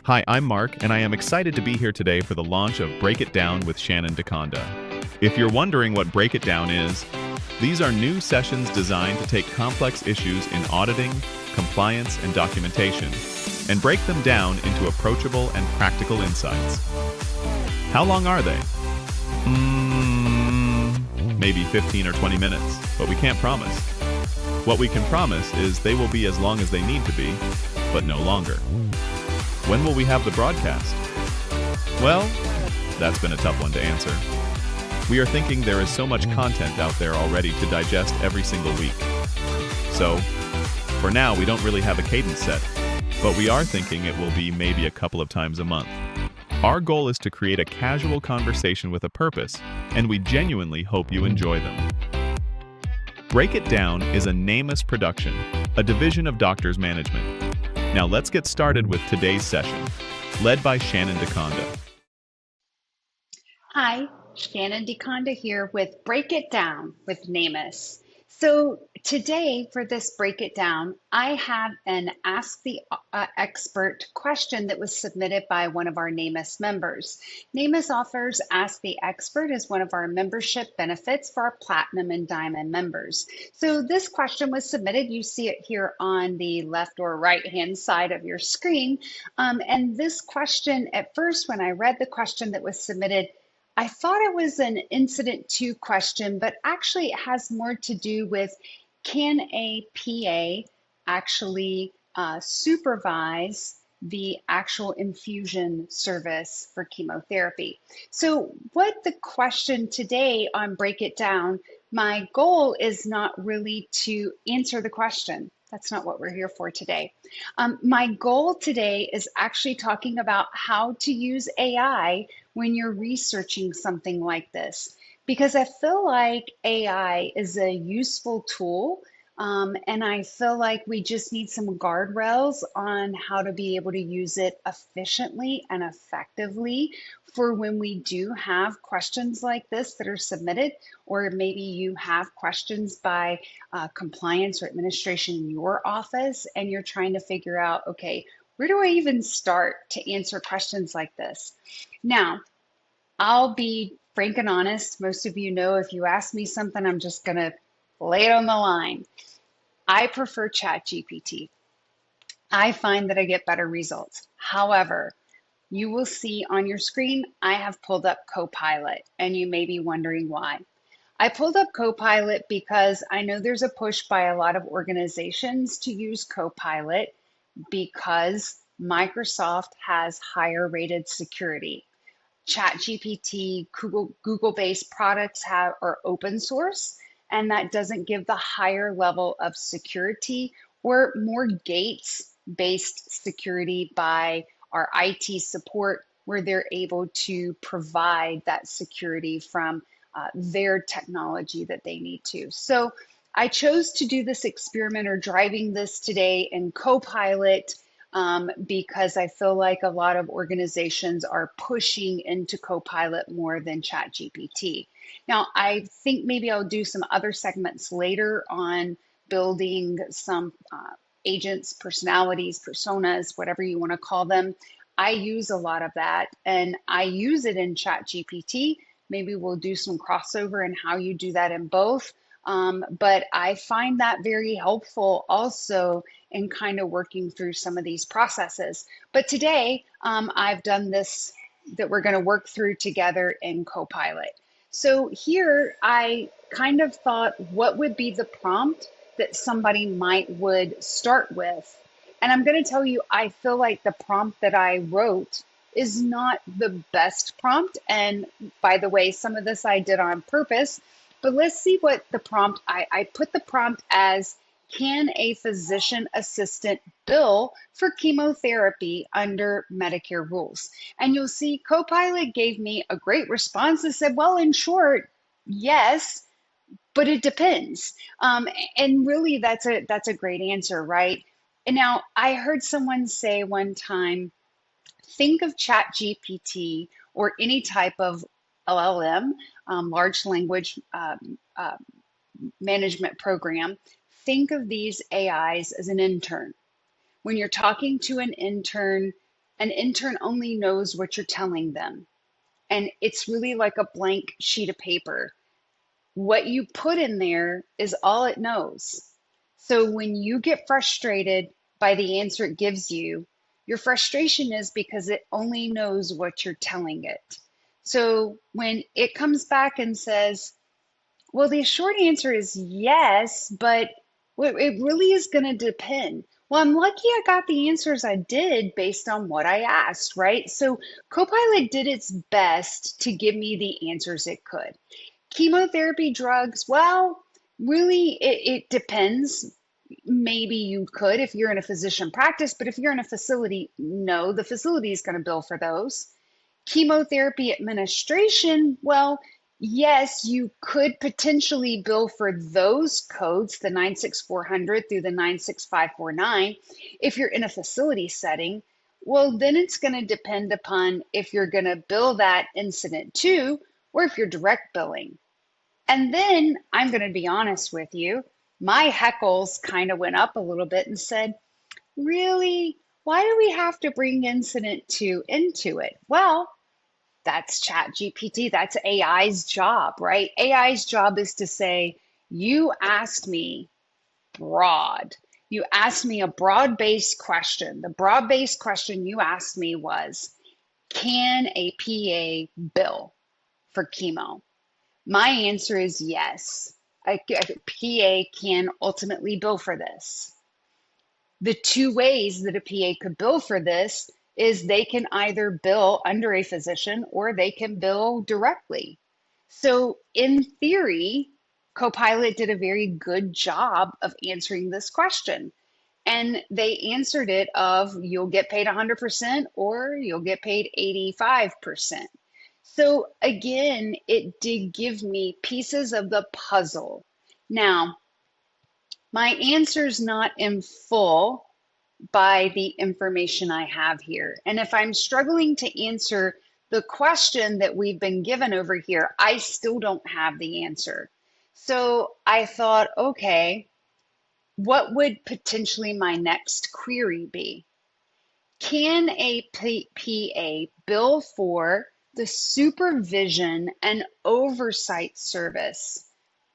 Hi, I'm Mark, and I am excited to be here today for the launch of Break It Down with Shannon DeConda. If you're wondering what Break It Down is, these are new sessions designed to take complex issues in auditing, compliance, and documentation, and break them down into approachable and practical insights. How long are they? Maybe 15 or 20 minutes, but we can't promise. What we can promise is they will be as long as they need to be, but no longer. When will we have the broadcast? Well, that's been a tough one to answer. We are thinking there is so much content out there already to digest every single week. So, for now, we don't really have a cadence set, but we are thinking it will be maybe a couple of times a month. Our goal is to create a casual conversation with a purpose, and we genuinely hope you enjoy them. Break It Down is a NamUs production, a division of Doctors Management. Now let's get started with today's session, led by Shannon DeConda. Hi, Shannon DeConda here with Break It Down with NamUs. So today for this Break It Down, I have an Ask the Expert question that was submitted by one of our NamUs members. NamUs offers Ask the Expert as one of our membership benefits for our Platinum and Diamond members. So this question was submitted. You see it here on the left or right hand side of your screen. And this question, at first, when I read the question that was submitted, I thought it was an incident to question, but actually it has more to do with, can a PA actually supervise the actual infusion service for chemotherapy? So what the question today on Break It Down, my goal is not really to answer the question. That's not what we're here for today. My goal today is actually talking about how to use AI when you're researching something like this, because I feel like AI is a useful tool. And I feel like we just need some guardrails on how to be able to use it efficiently and effectively for when we do have questions like this that are submitted, or maybe you have questions by compliance or administration in your office, and you're trying to figure out, okay, where do I even start to answer questions like this? Now, I'll be frank and honest. Most of you know if you ask me something, I'm just going to lay it on the line. I prefer ChatGPT. I find that I get better results. However, you will see on your screen, I have pulled up Copilot, and you may be wondering why. I pulled up Copilot because I know there's a push by a lot of organizations to use Copilot because Microsoft has higher rated security. ChatGPT, Google-based products are open source, and that doesn't give the higher level of security or more gates-based security by our IT support, where they're able to provide that security from their technology that they need to. So I chose to do this experiment, or driving this today in Copilot, because I feel like a lot of organizations are pushing into Copilot more than ChatGPT. Now, I think maybe I'll do some other segments later on building some agents, personalities, personas, whatever you want to call them. I use a lot of that, and I use it in ChatGPT. Maybe we'll do some crossover in how you do that in both. But I find that very helpful also in kind of working through some of these processes. But today, I've done this that we're going to work through together in Copilot. So here I kind of thought, what would be the prompt that somebody would start with? And I'm going to tell you, I feel like the prompt that I wrote is not the best prompt. And by the way, some of this I did on purpose, but let's see what the prompt, I put the prompt as, can a physician assistant bill for chemotherapy under Medicare rules? And you'll see Copilot gave me a great response that said, well, in short, yes, but it depends. And really that's a great answer, right? And now I heard someone say one time, think of ChatGPT or any type of LLM, large language management program. Think of these AIs as an intern. When you're talking to an intern, An intern only knows what you're telling them. And it's really like a blank sheet of paper. What you put in there is all it knows. So when you get frustrated by the answer it gives you, your frustration is because it only knows what you're telling it. So when it comes back and says, well, the short answer is yes, but it really is going to depend. Well, I'm lucky I got the answers I did based on what I asked, right? So Copilot did its best to give me the answers it could. Chemotherapy drugs, well, really, it depends. Maybe you could if you're in a physician practice, but if you're in a facility, no, the facility is going to bill for those. Chemotherapy administration, well, yes, you could potentially bill for those codes, the 96400 through the 96549, if you're in a facility setting. Well, then it's going to depend upon if you're going to bill that incident too, or if you're direct billing. And then I'm going to be honest with you, my heckles kind of went up a little bit and said, really? Why do we have to bring incident two into it? Well, that's Chat GPT. That's AI's job, right? AI's job is to say, you asked me broad. You asked me a broad-based question. The broad-based question you asked me was, can a PA bill for chemo? My answer is yes. A PA can ultimately bill for this. The two ways that a PA could bill for this is they can either bill under a physician or they can bill directly. So in theory, Copilot did a very good job of answering this question. And they answered it of you'll get paid 100% or you'll get paid 85%. So again, it did give me pieces of the puzzle. Now, my answer's not in full by the information I have here. And if I'm struggling to answer the question that we've been given over here, I still don't have the answer. So I thought, okay, what would potentially my next query be? Can a PA bill for the supervision and oversight service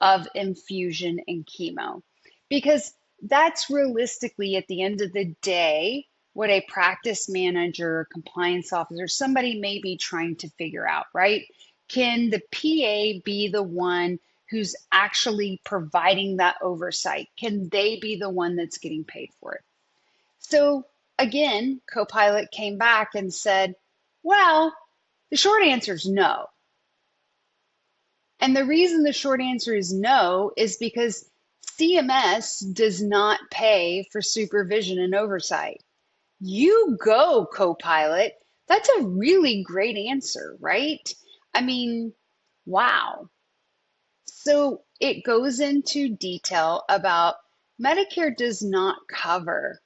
of infusion and chemo? Because that's realistically at the end of the day what a practice manager or compliance officer, somebody may be trying to figure out, right? Can the PA be the one who's actually providing that oversight? Can they be the one that's getting paid for it? So again, Copilot came back and said, well, the short answer is no. And the reason the short answer is no is because CMS does not pay for supervision and oversight. You go, Copilot. That's a really great answer, right? I mean, wow. So it goes into detail about Medicare does not cover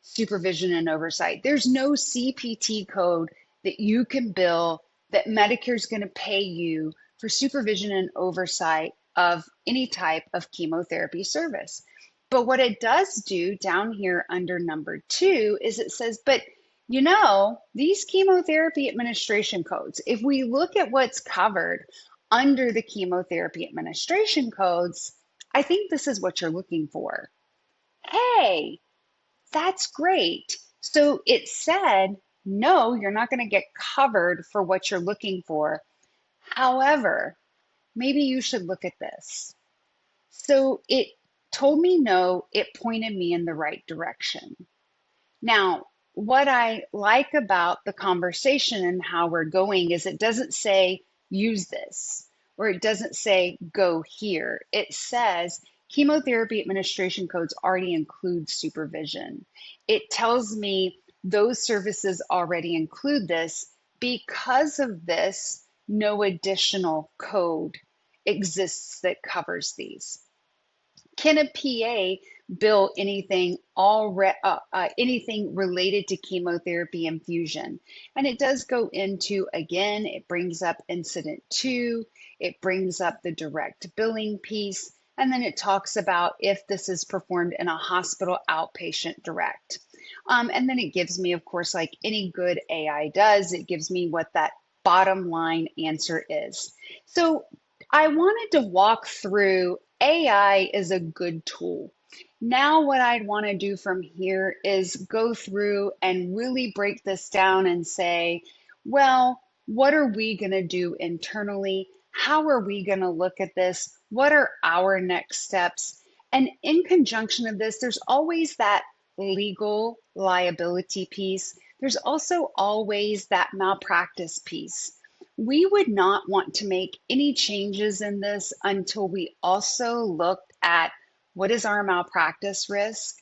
supervision and oversight. There's no CPT code that you can bill that Medicare is going to pay you for supervision and oversight of any type of chemotherapy service. But what it does do down here under number 2 is it says, but you know, these chemotherapy administration codes, if we look at what's covered under the chemotherapy administration codes, I think this is what you're looking for. Hey, that's great. So it said, no, you're not going to get covered for what you're looking for. However, maybe you should look at this. So it told me no, it pointed me in the right direction. Now, what I like about the conversation and how we're going is it doesn't say use this, or it doesn't say go here. It says chemotherapy administration codes already include supervision. It tells me those services already include this. Because of this, no additional code exists that covers these. Can a PA bill anything anything related to chemotherapy infusion? And it does go into, again, it brings up incident 2, it brings up the direct billing piece, and then it talks about if this is performed in a hospital outpatient direct. And then it gives me, of course, like any good AI does, it gives me what that bottom line answer is. So I wanted to walk through AI is a good tool. Now, what I'd want to do from here is go through and really break this down and say, well, what are we going to do internally? How are we going to look at this? What are our next steps? And in conjunction of this, there's always that legal liability piece. There's also always that malpractice piece. We would not want to make any changes in this until we also looked at what is our malpractice risk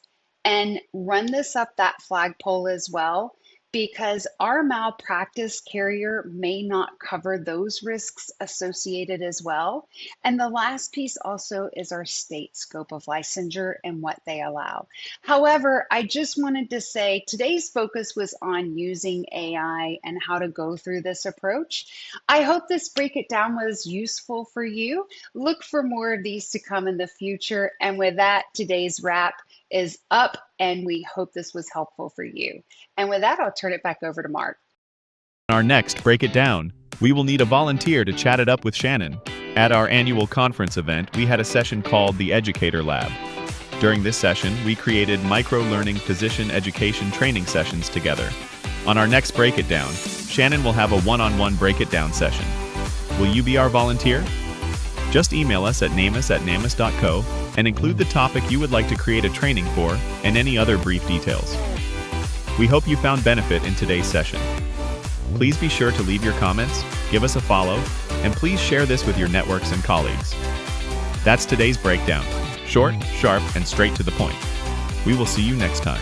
and run this up that flagpole as well, because our malpractice carrier may not cover those risks associated as well. And the last piece also is our state scope of licensure and what they allow. However, I just wanted to say today's focus was on using AI and how to go through this approach. I hope this break it down was useful for you. Look for more of these to come in the future. And with that, today's wrap is up, and we hope this was helpful for you. And with that, I'll turn it back over to Mark. Our next Break It Down, we will need a volunteer to chat it up with Shannon. At our annual conference event, we had a session called the Educator Lab. During this session, we created micro-learning physician education training sessions together. On our next Break It Down, Shannon will have a one-on-one Break It Down session. Will you be our volunteer? Just email us at namus@namus.co and include the topic you would like to create a training for and any other brief details. We hope you found benefit in today's session. Please be sure to leave your comments, give us a follow, and please share this with your networks and colleagues. That's today's breakdown. Short, sharp, and straight to the point. We will see you next time.